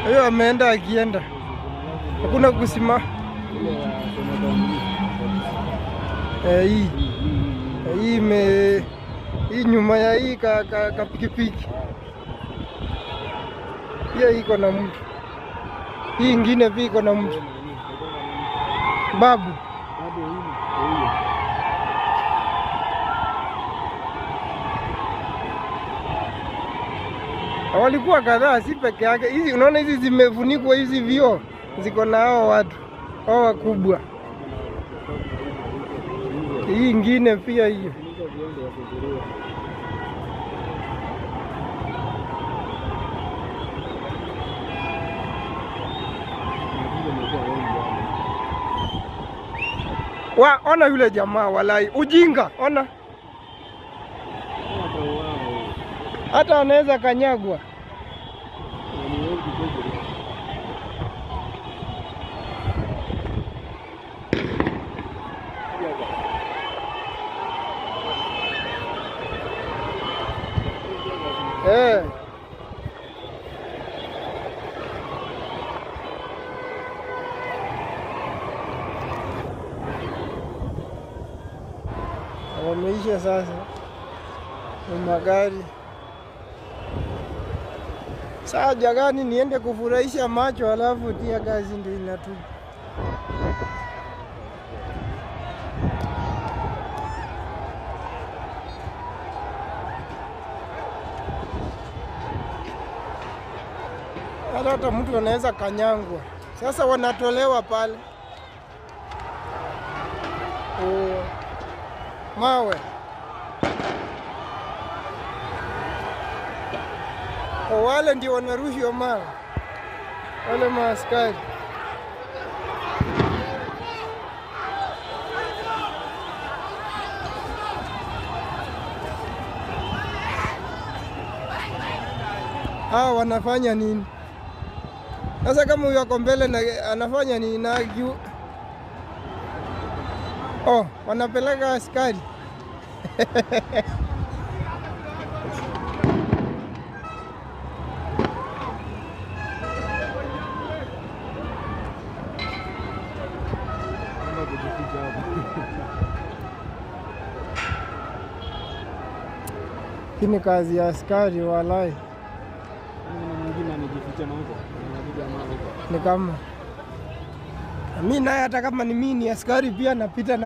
Hiyo ameenda akienda. Hakuna kusima. Hii nyuma ya hii ka pikipiki. Pia iko na mtu. Hii ingine pia iko na mtu. Babu. Walikuwa kadhaa, si peke yake. Hizi unaona hizi zimefunikwa, hizi vioo ziko na hao watu hao wakubwa. Hii ingine pia hiyo. Ona yule jamaa walai, ujinga, ona. Hata anaweza kanyagwa. Wameisha sasa magari. Saa jagani niende kufurahisha macho, alafu tia gazi ndio inatupa. Hata mtu anaweza kanyangwa. Sasa wanatolewa pale. Mawe. Wale ndio wanarushwa mawe. Wale maaskari. Hawa wanafanya nini? Sasa kama huyo ako mbele na anafanya nini na wanapeleka askari. Hii ni kazi ya askari walai. Ni kama mimi naye, hata kama ni mimi ni askari pia napita na